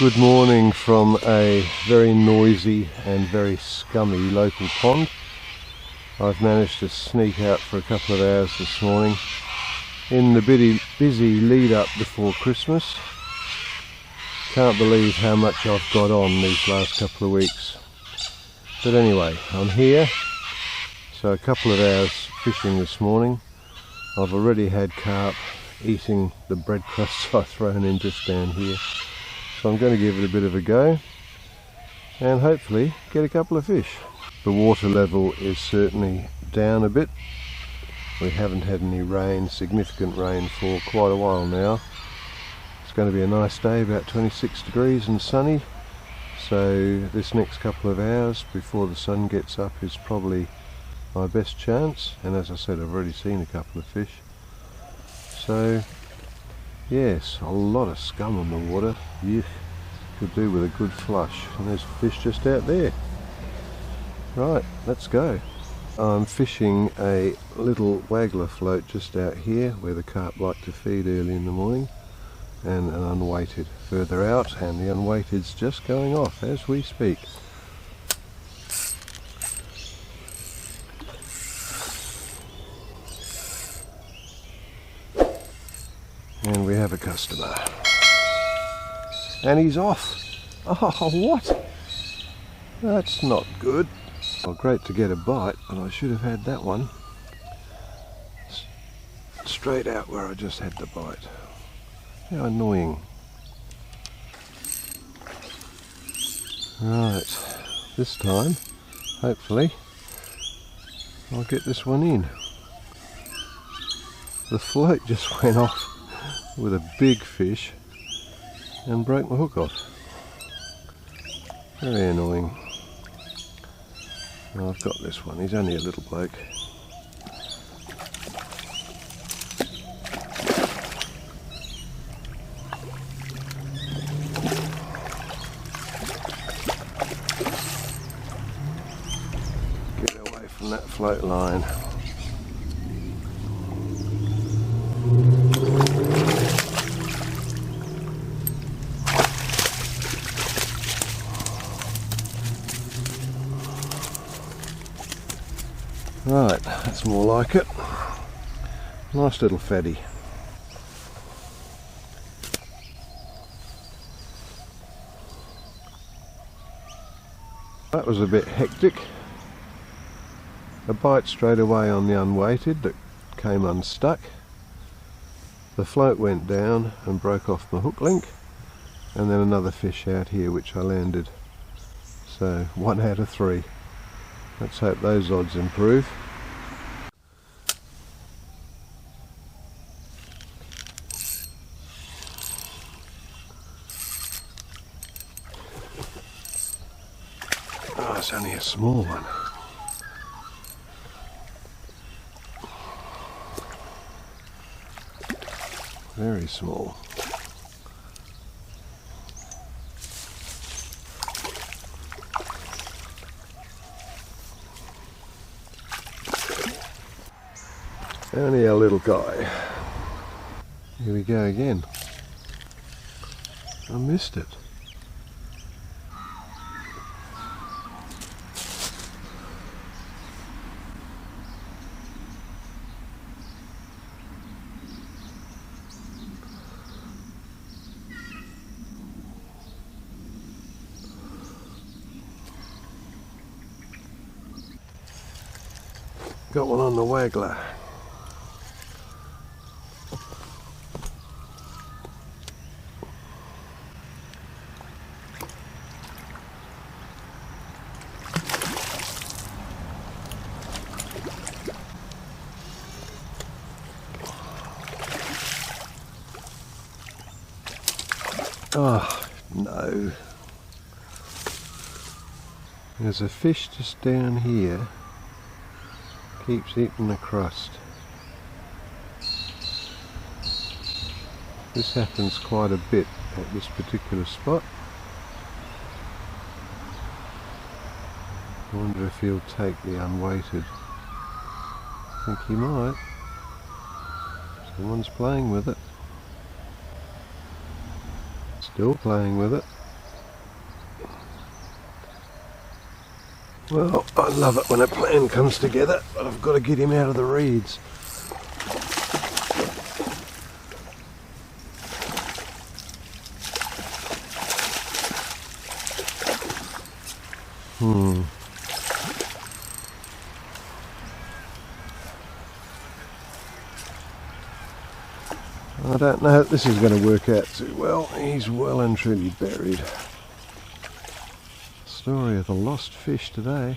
Good morning from a very noisy and very scummy local pond. I've managed to sneak out for a couple of hours this morning in the busy lead up before Christmas. Can't believe how much I've got on these last couple of weeks. But anyway, I'm here. So a couple of hours fishing this morning. I've already had carp eating the bread crusts I've thrown in just down here. So I'm going to give it a bit of a go and hopefully get a couple of fish. The water level is certainly down a bit. We haven't had any rain, significant rain, for quite a while now. It's going to be a nice day, about 26 degrees and sunny. So this next couple of hours before the sun gets up is probably my best chance. And as I said, I've already seen a couple of fish. So yes, a lot of scum on the water. Yeah, could do with a good flush. And there's fish just out there. Right, let's go. I'm fishing a little waggler float just out here where the carp like to feed early in the morning, and an unweighted further out, and the unweighted's just going off as we speak. And we have a customer. And he's off. Oh, what? That's not good. Well, great to get a bite, but I should have had that one straight out where I just had the bite. How annoying. Right, this time, hopefully, I'll get this one in. The float just went off with a big fish and broke my hook off. Very annoying. Well, I've got this one. He's only a little bloke. Get away from that float line. Right, that's more like it. Nice little fatty. That was a bit hectic. A bite straight away on the unweighted that came unstuck. The float went down and broke off my hook link, and then another fish out here which I landed. So 1 out of 3. Let's hope those odds improve. Oh, it's only a small one. Very small. Only a little guy. Here we go again. I missed it. Got one on the waggler. Oh, no. There's a fish just down here. Keeps eating the crust. This happens quite a bit at this particular spot. I wonder if he'll take the unweighted. I think he might. Someone's playing with it. Still playing with it. Well, I love it when a plan comes together, but I've got to get him out of the reeds. I don't know if this is going to work out too well. He's well and truly buried. Story of the lost fish today.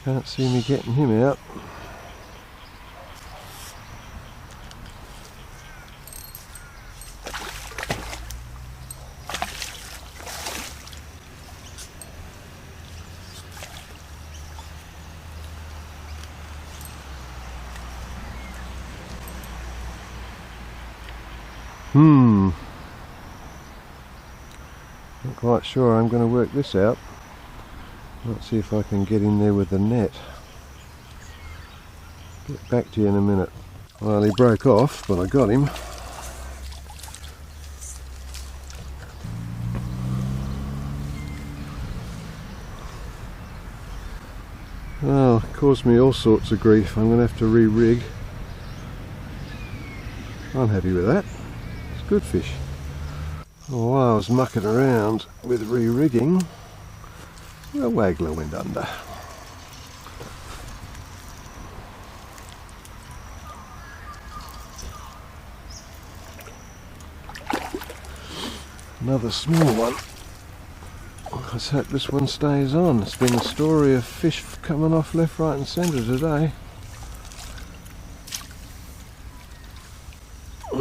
Can't see me getting him out. Not quite sure I'm going to work this out. Let's see if I can get in there with the net. Get back to you in a minute. Well, he broke off, but I got him. Oh, it caused me all sorts of grief. I'm going to have to re-rig. I'm happy with that. It's good fish. Well, while I was mucking around with re-rigging, a waggler went under. Another small one. Let's hope this one stays on. It's been a story of fish coming off left, right and centre today.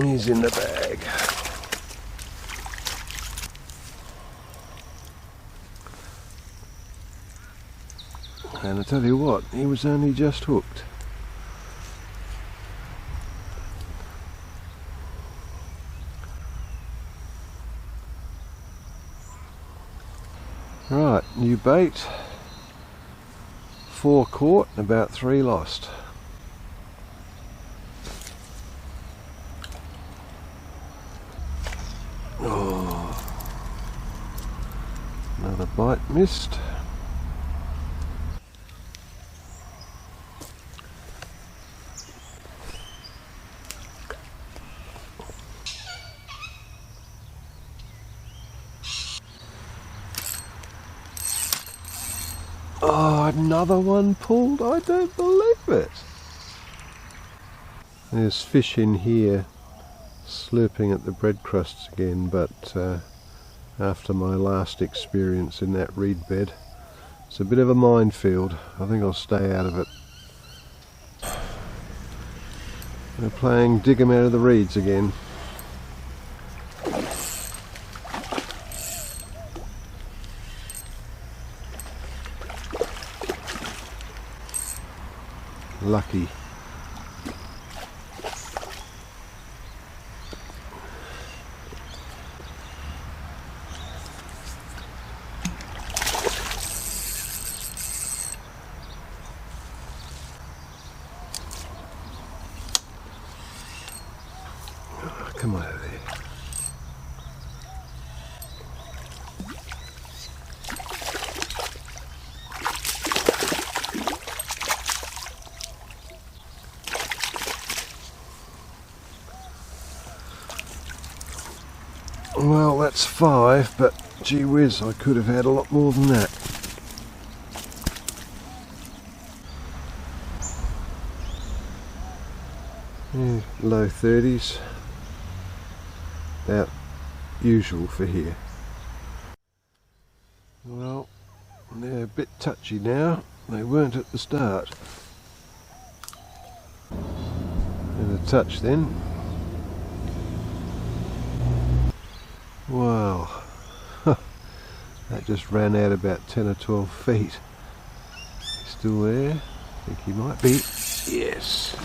He's in the bag. And I tell you what, he was only just hooked. Right, new bait. 4 caught and about 3 lost. Oh, another bite missed. Oh, another one pulled. I don't believe it. There's fish in here slurping at the bread crusts again, but after my last experience in that reed bed, it's a bit of a minefield. I think I'll stay out of it. They're playing dig 'em out of the reeds again. Lucky. Oh, come out of there. Well, that's 5, but gee whiz, I could have had a lot more than that. Yeah, low 30s, about usual for here. Well, they're a bit touchy now. They weren't at the start. And a touch then. Wow, that just ran out about 10 or 12 feet. Still there? I think he might be. Yes.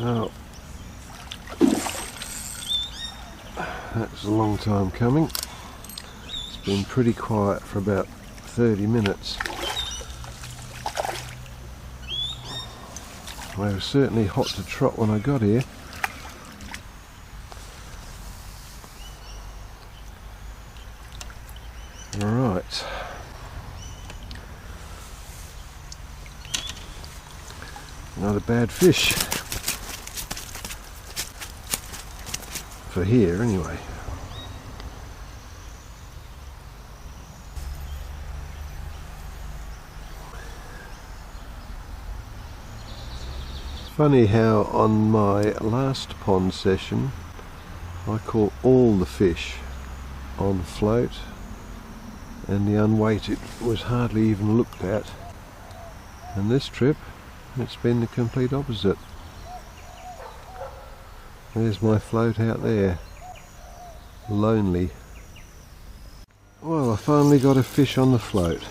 Oh. That's a long time coming. It's It's been pretty quiet for about 30 minutes. They were certainly hot to trot when I got here. Alright. Not a bad fish. For here, anyway. Funny how on my last pond session I caught all the fish on float and the unweighted was hardly even looked at, and this trip it's been the complete opposite. There's my float out there, lonely. Well, I finally got a fish on the float.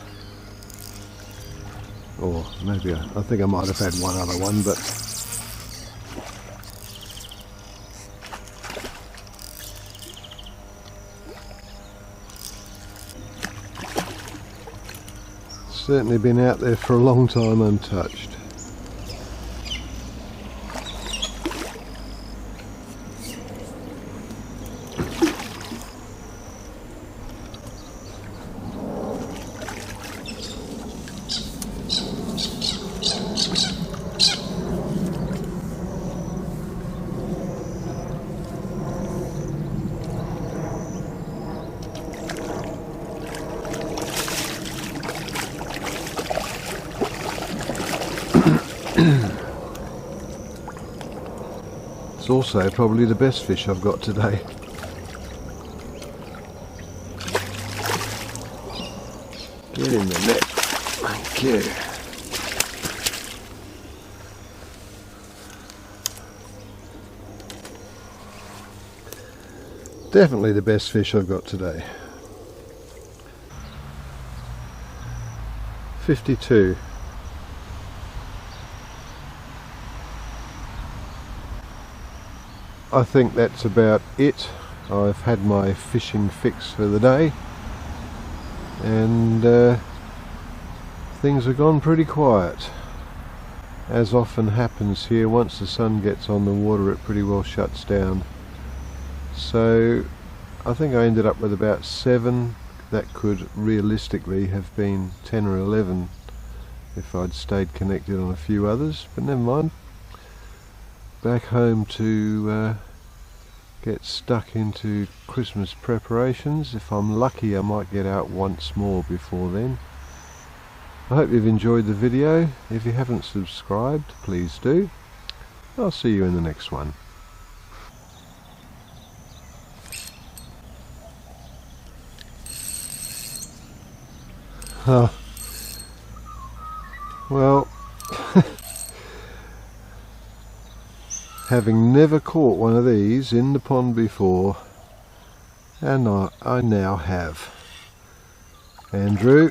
Or maybe I think I might have had one other one, but certainly been out there for a long time untouched. It's also probably the best fish I've got today. Get in the net. Thank you. Definitely the best fish I've got today. 52. I think that's about it. I've had my fishing fix for the day, and things have gone pretty quiet. As often happens here, once the sun gets on the water it pretty well shuts down. So I think I ended up with about 7. That could realistically have been 10 or 11 if I'd stayed connected on a few others, but never mind. Back home to get stuck into Christmas preparations. If I'm lucky I might get out once more before then. I hope you've enjoyed the video. If you haven't subscribed, please do. I'll see you in the next one. Well, having never caught one of these in the pond before, and I now have. Andrew,